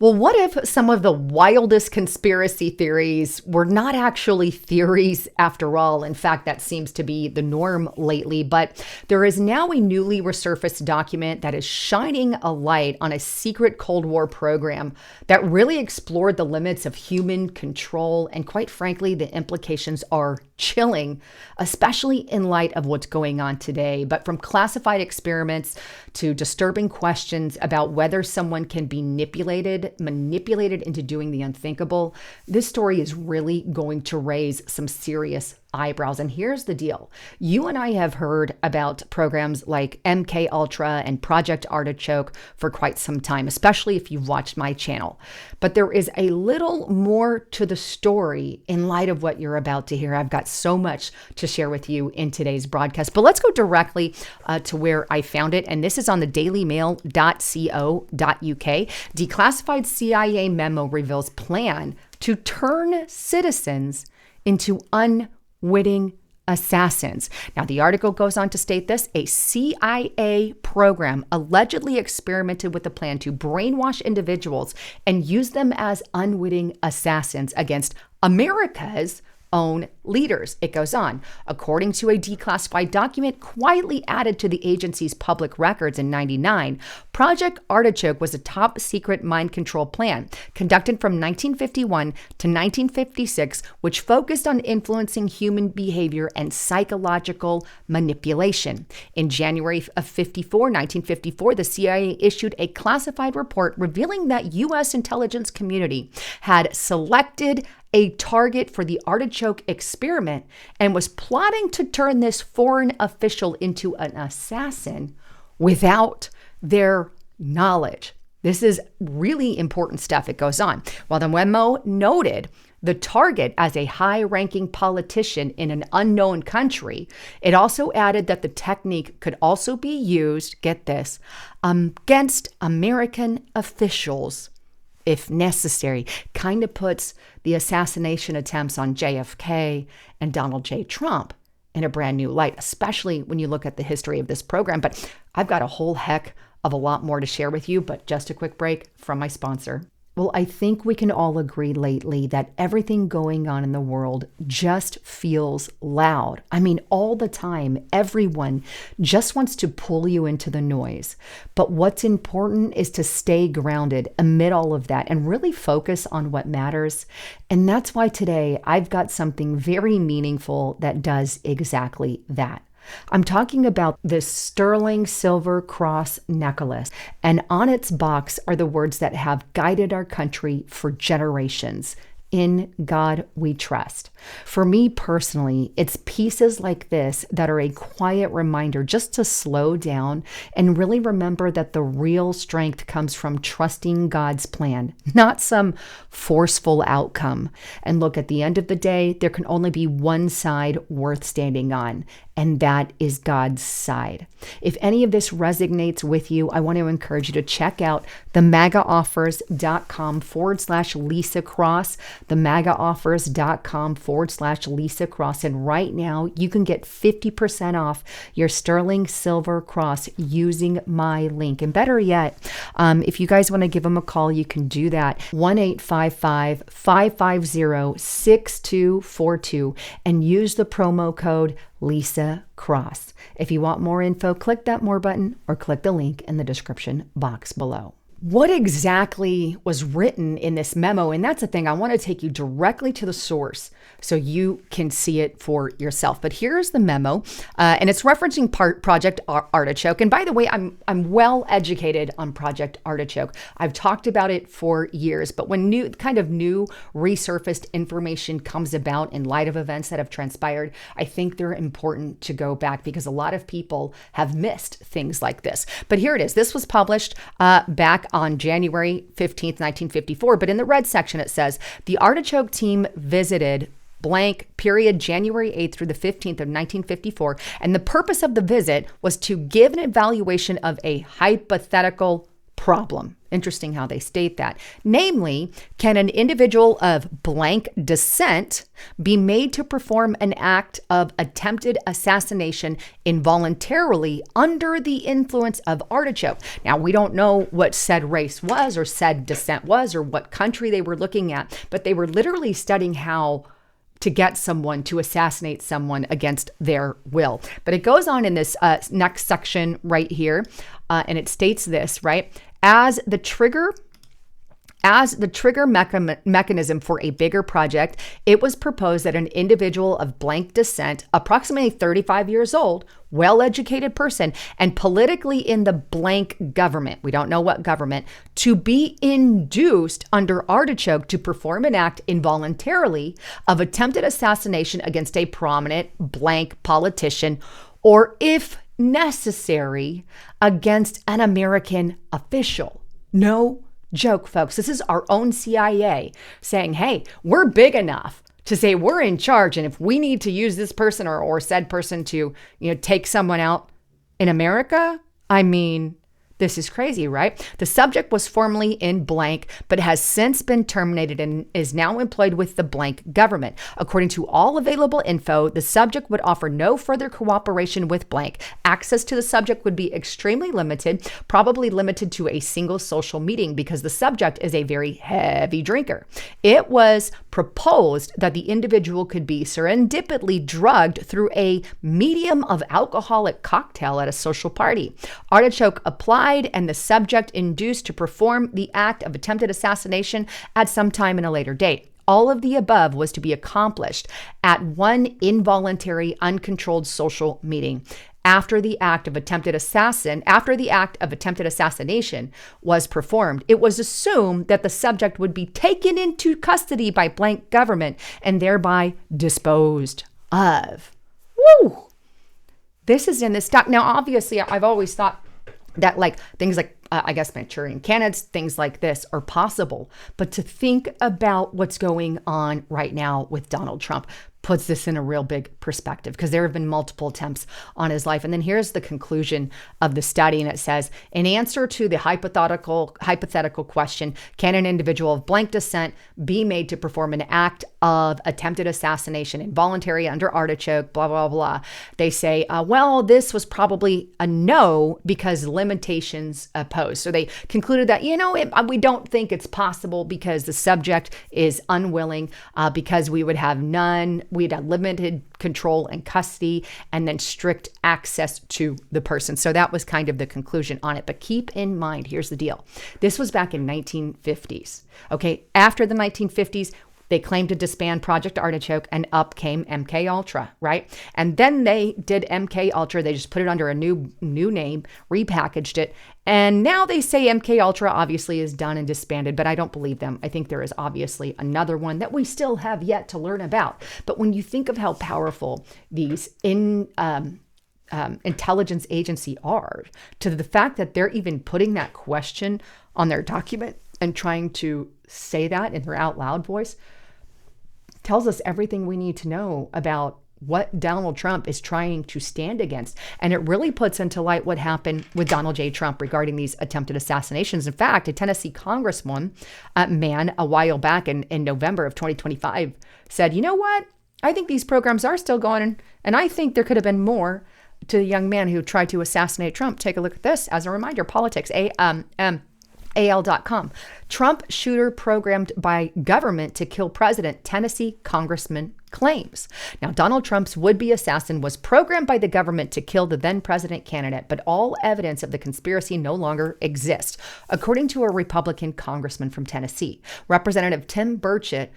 Well, what if some of the wildest conspiracy theories were not actually theories after all? In fact, that seems to be the norm lately. But there is now a newly resurfaced document that is shining a light on a secret Cold War program that really explored the limits of human control. And quite frankly, the implications are chilling, especially in light of what's going on today. But from classified experiments to disturbing questions about whether someone can be manipulated into doing the unthinkable, this story is really going to raise some serious eyebrows. And here's the deal. You and I have heard about programs like MK Ultra and Project Artichoke for quite some time, especially if you've watched my channel. But there is a little more to the story in light of what you're about to hear. I've got so much to share with you in today's broadcast, but let's go directly to where I found it. And this is on the dailymail.co.uk. Declassified CIA memo reveals plan to turn citizens into unwitting assassins. Now, the article goes on to state this: a CIA program allegedly experimented with the plan to brainwash individuals and use them as unwitting assassins against America's own leaders. It goes on. According to a declassified document quietly added to the agency's public records in '99, Project Artichoke was a top secret mind control plan conducted from 1951 to 1956, which focused on influencing human behavior and psychological manipulation. In January of 1954, the CIA issued a classified report revealing that U.S. intelligence community had selected a target for the Artichoke experiment and was plotting to turn this foreign official into an assassin without their knowledge. This is really important stuff. It goes on. While the memo noted the target as a high-ranking politician in an unknown country, it also added that the technique could also be used, get this, against American officials if necessary. Kind of puts the assassination attempts on JFK and Donald J. Trump in a brand new light, especially when you look at the history of this program. But I've got a whole heck of a lot more to share with you, but just a quick break from my sponsor. Well, I think we can all agree lately that everything going on in the world just feels loud. I mean, all the time, everyone just wants to pull you into the noise. But what's important is to stay grounded amid all of that and really focus on what matters. And that's why today I've got something very meaningful that does exactly that. I'm talking about this sterling silver cross necklace, and on its box are the words that have guided our country for generations. In God we trust. For me personally, it's pieces like this that are a quiet reminder just to slow down and really remember that the real strength comes from trusting God's plan, not some forceful outcome. And look, at the end of the day, there can only be one side worth standing on, and that is God's side. If any of this resonates with you, I want to encourage you to check out the MAGAoffers.com/Lisa Cross, the MAGAoffers.com/Lisa Cross. And right now you can get 50% off your sterling silver cross using my link. And better yet, if you guys want to give them a call, you can do that. 1-855-550-6242 and use the promo code Lisa Cross. If you want more info, click that more button or click the link in the description box below. What exactly was written in this memo? And that's the thing, I want to take you directly to the source so you can see it for yourself. But here's the memo, and it's referencing Project Artichoke. And by the way, I'm well educated on Project Artichoke. I've talked about it for years, but when new resurfaced information comes about in light of events that have transpired, I think they're important to go back because a lot of people have missed things like this. But here it is. This was published back on January 15th, 1954. But in the red section, it says, the Artichoke team visited blank period January 8th through the 15th of 1954. And the purpose of the visit was to give an evaluation of a hypothetical problem. Interesting how they state that. Namely, can an individual of blank descent be made to perform an act of attempted assassination involuntarily under the influence of Artichoke? Now, we don't know what said race was or said descent was or what country they were looking at, but they were literally studying how to get someone to assassinate someone against their will. But it goes on in this next section right here, and it states this, right? As the trigger mechanism for a bigger project, it was proposed that an individual of blank descent, approximately 35 years old, well-educated person, and politically in the blank government, we don't know what government, to be induced under Artichoke to perform an act involuntarily of attempted assassination against a prominent blank politician, or if necessary, against an American official. No joke, folks. This is our own CIA saying, hey, we're big enough to say we're in charge. And if we need to use this person or said person to, take someone out in America, I mean, this is crazy, right? The subject was formerly in blank, but has since been terminated and is now employed with the blank government. According to all available info, the subject would offer no further cooperation with blank. Access to the subject would be extremely limited, probably limited to a single social meeting because the subject is a very heavy drinker. It was proposed that the individual could be serendipitously drugged through a medium of alcoholic cocktail at a social party. Artichoke applied and the subject induced to perform the act of attempted assassination at some time in a later date. All of the above was to be accomplished at one involuntary, uncontrolled social meeting. After the act of attempted assassination was performed, it was assumed that the subject would be taken into custody by blank government and thereby disposed of. Woo! This is in this doc. Now, obviously, I've always thought that things like Manchurian candidates, things like this are possible. But to think about what's going on right now with Donald Trump puts this in a real big perspective because there have been multiple attempts on his life. And then here's the conclusion of the study. And it says, in answer to the hypothetical question, can an individual of blank descent be made to perform an act of attempted assassination involuntary under Artichoke, blah, blah, blah. They say, well, this was probably a no because limitations posed. So they concluded that, we don't think it's possible because the subject is unwilling, because we'd have limited control and custody and then strict access to the person. So that was kind of the conclusion on it. But keep in mind, here's the deal. This was back in 1950s. Okay. After the 1950s, they claimed to disband Project Artichoke and up came MK Ultra, right? And then they did MK Ultra. They just put it under a new name, repackaged it. And now they say MK Ultra obviously is done and disbanded, but I don't believe them. I think there is obviously another one that we still have yet to learn about. But when you think of how powerful these intelligence agency are, to the fact that they're even putting that question on their document and trying to say that in their out loud voice, tells us everything we need to know about what Donald Trump is trying to stand against. And it really puts into light what happened with Donald J. Trump regarding these attempted assassinations. In fact, a Tennessee congressman, a while back in November of 2025, said, you know what? I think these programs are still going, and I think there could have been more to the young man who tried to assassinate Trump. Take a look at this as a reminder. Politics, AL.com. Trump shooter programmed by government to kill president, Tennessee congressman claims. Now, Donald Trump's would-be assassin was programmed by the government to kill the then president candidate, but all evidence of the conspiracy no longer exists, according to a Republican congressman from Tennessee. Representative Tim Burchett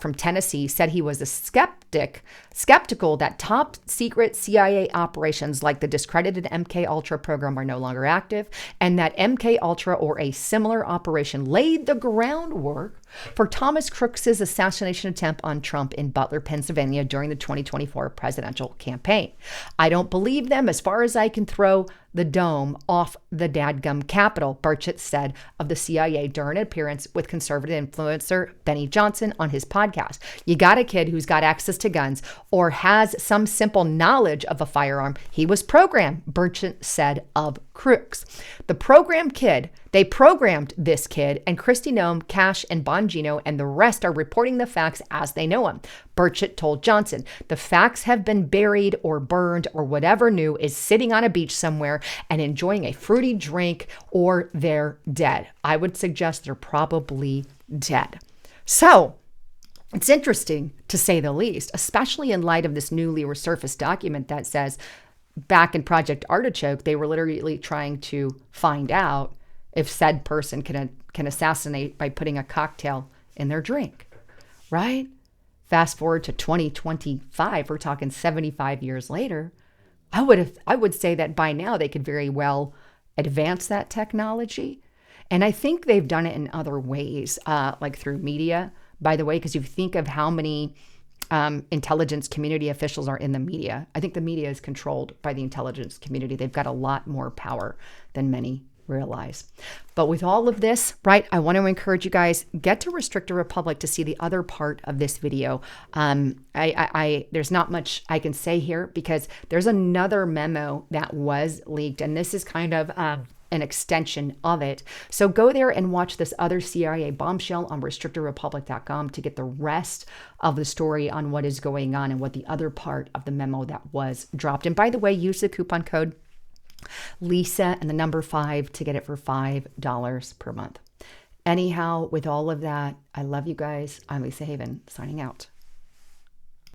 from Tennessee said he was skeptical that top secret CIA operations like the discredited MK Ultra program are no longer active, and that MK Ultra or a similar operation laid the groundwork for Thomas Crooks's assassination attempt on Trump in Butler, Pennsylvania during the 2024 presidential campaign. I don't believe them as far as I can throw the dome off the dadgum Capitol, Burchett said of the CIA during an appearance with conservative influencer Benny Johnson on his podcast. You got a kid who's got access to guns or has some simple knowledge of a firearm, he was programmed, Burchett said of Crooks. The program kid, they programmed this kid, and Kristi Noem, Cash, and Bongino and the rest are reporting the facts as they know them. Burchett told Johnson, the facts have been buried or burned or whatever new is sitting on a beach somewhere and enjoying a fruity drink, or they're dead. I would suggest they're probably dead. So it's interesting to say the least, especially in light of this newly resurfaced document that says back in Project Artichoke, they were literally trying to find out if said person can assassinate by putting a cocktail in their drink, right? Fast forward to 2025, we're talking 75 years later. I would say that by now they could very well advance that technology. And I think they've done it in other ways, like through media, by the way, because you think of how many intelligence community officials are in the media. I think the media is controlled by the intelligence community. They've got a lot more power than many realize. But with all of this, right, I want to encourage you guys, get to Restrict a Republic to see the other part of this video. There's not much I can say here because there's another memo that was leaked, and this is kind of an extension of it. So go there and watch this other CIA bombshell on restrictedrepublic.com to get the rest of the story on what is going on and what the other part of the memo that was dropped. And by the way, use the coupon code Lisa and the number 5 to get it for $5 per month. Anyhow, with all of that, I love you guys. I'm Lisa Haven, signing out.